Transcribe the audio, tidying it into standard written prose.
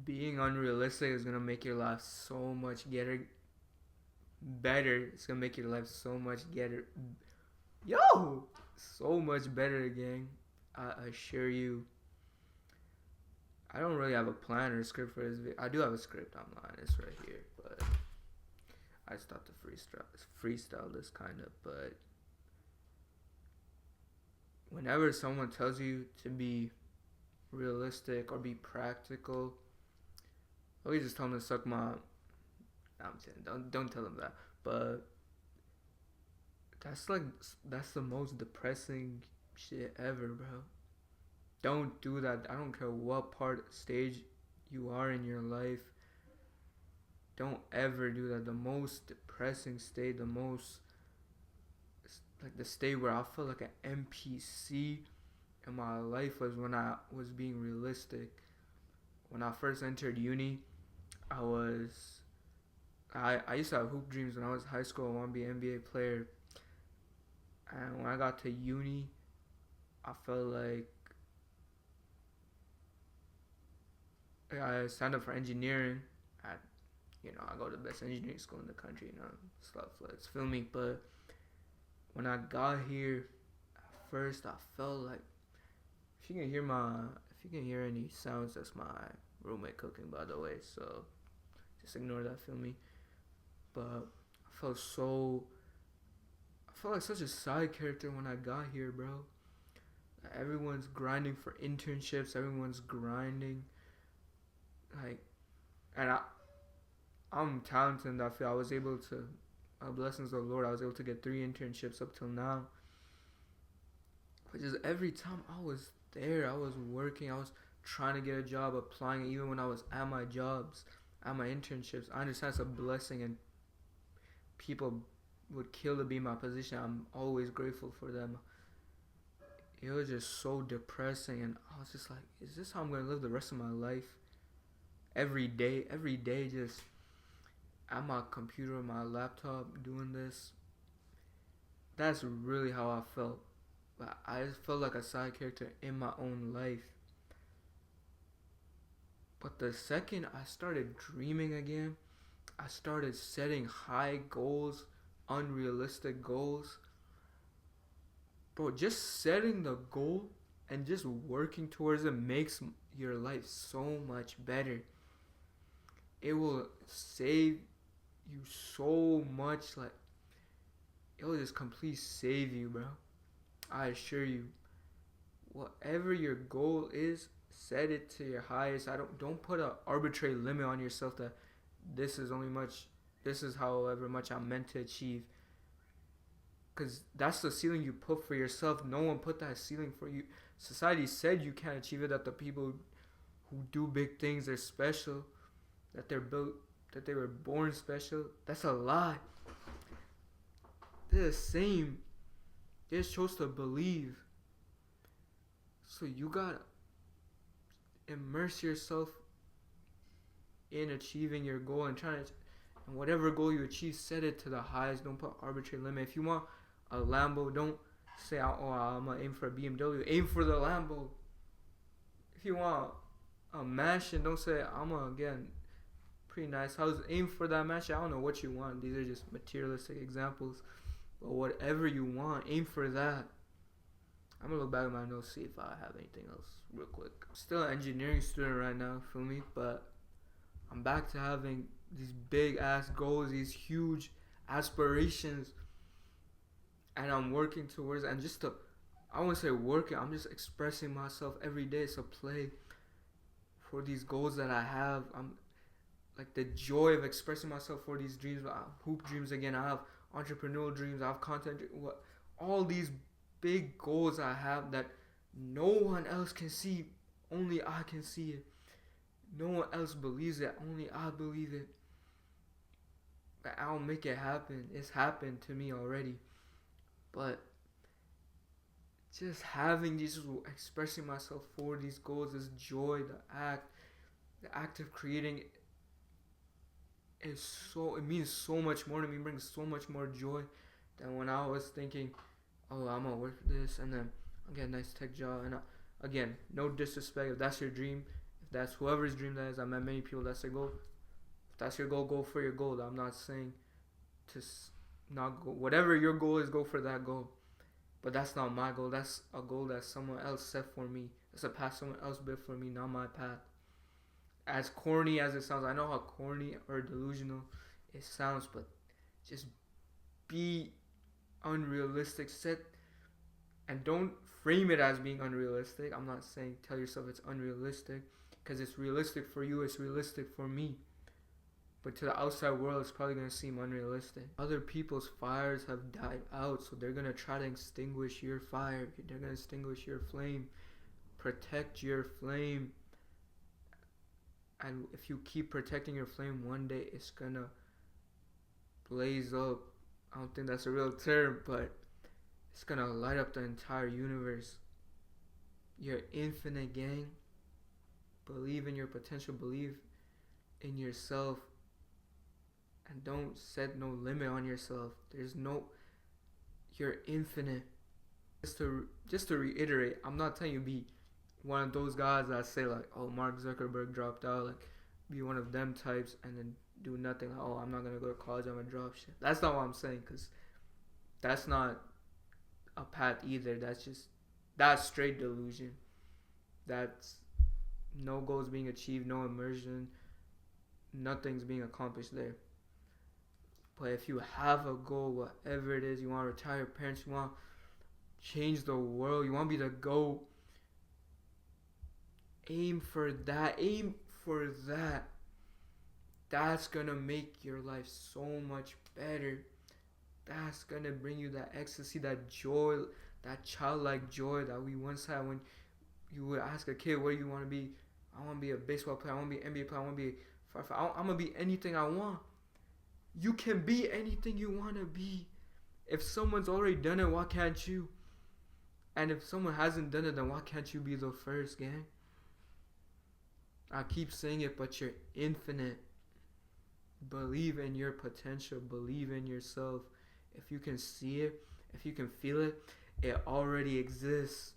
being unrealistic is gonna make your life so much better. It's gonna make your life so much yo, so much better, gang. I assure you. I don't really have a plan or a script for this video. I do have a script online. It's right here, but I just thought to freestyle this kind of. But whenever someone tells you to be realistic or be practical, always just tell them to suck my. I'm saying don't tell them that. But that's the most depressing shit ever, bro. Don't do that. I don't care what stage you are in your life. Don't ever do that. The most depressing state, the most like the state where I felt like an NPC in my life was when I was being realistic. When I first entered uni, I used to have hoop dreams when I was in high school. I wanted to be an NBA player. And when I got to uni, I felt like I signed up for engineering. I go to the best engineering school in the country, stuff. Let's feel me. But when I got here, at first I felt like if you can hear any sounds, that's my roommate cooking, by the way. So just ignore that. Feel me. But I felt like such a side character when I got here, bro. Everyone's grinding for internships. Everyone's grinding. And I'm talented, and I feel I was able to, blessings of the Lord, I was able to get 3 internships up till now. But just every time I was there, I was working, I was trying to get a job, applying, even when I was at my jobs, at my internships. I understand it's a blessing, and people would kill to be in my position. I'm always grateful for them. It was just so depressing, and I was just like, is this how I'm going to live the rest of my life? Every day, just at my computer, my laptop, doing this. That's really how I felt. But I just felt like a side character in my own life. But the second I started dreaming again, I started setting high goals, unrealistic goals. Bro, just setting the goal and just working towards it makes your life so much better. It will save you so much. Like, it will just completely save you, bro. I assure you. Whatever your goal is, set it to your highest. Don't put an arbitrary limit on yourself that this is however much I'm meant to achieve. Because that's the ceiling you put for yourself. No one put that ceiling for you. Society said you can't achieve it, that the people who do big things are special, that they were born special. That's a lie. They're the same. They just chose to believe. So you gotta immerse yourself in achieving your goal and and whatever goal you achieve, set it to the highest. Don't put arbitrary limit. If you want a Lambo, don't say, I'm gonna aim for a BMW. Aim for the Lambo. If you want a mansion, don't say, I'm gonna get pretty nice house. Aim for that mansion. I don't know what you want. These are just materialistic examples. But whatever you want, aim for that. I'm gonna look back at my notes, see if I have anything else real quick. I'm still an engineering student right now, feel me? But I'm back to having these big ass goals, these huge aspirations, and I'm working towards it. And I wouldn't say working, I'm just expressing myself every day. It's a play for these goals that I have. I'm like the joy of expressing myself for these dreams. I have hoop dreams again. I have entrepreneurial dreams. I have content. All these big goals I have that no one else can see. Only I can see it. No one else believes it. Only I believe it. But I'll make it happen. It's happened to me already. But just having these, expressing myself for these goals, this joy, the act of creating it means so much more to me. It brings so much more joy than when I was thinking, oh, I'm gonna work for this and then I'll get a nice tech job. And again, no disrespect if that's your dream. If That's whoever's dream that is. I met many people that's their goal. If that's your goal, go for your goal. I'm not saying to not go. Whatever your goal is, go for that goal. But that's not my goal. That's a goal that someone else set for me. That's a path someone else built for me, not my path. As corny as it sounds, I know how corny or delusional it sounds, but just be unrealistic. Set and don't frame it as being unrealistic. I'm not saying tell yourself it's unrealistic because it's realistic for you, it's realistic for me. But to the outside world, it's probably going to seem unrealistic. Other people's fires have died out, so they're going to try to extinguish your fire. They're going to extinguish your flame. Protect your flame. And if you keep protecting your flame, one day it's going to blaze up. I don't think that's a real term, but it's going to light up the entire universe. You're infinite, gang. Believe in your potential. Believe in yourself. And don't set no limit on yourself. You're infinite. Just to reiterate, I'm not telling you be one of those guys that say like, oh, Mark Zuckerberg dropped out, like be one of them types and then do nothing. Like, oh, I'm not gonna go to college, I'm gonna drop shit. That's not what I'm saying, cause that's not a path either. That's straight delusion. That's no goals being achieved, no immersion, nothing's being accomplished there. But if you have a goal, whatever it is, you want to retire your parents, you want to change the world, you want to be the GOAT, aim for that. That's going to make your life so much better. That's going to bring you that ecstasy, that joy, that childlike joy that we once had when you would ask a kid, what do you want to be? I want to be a baseball player, I want to be an NBA player, I want to be a firefighter, I'm going to be anything I want. You can be anything you want to be. If someone's already done it, why can't you? And if someone hasn't done it, then why can't you be the first, gang? I keep saying it, but you're infinite. Believe in your potential. Believe in yourself. If you can see it, if you can feel it, it already exists.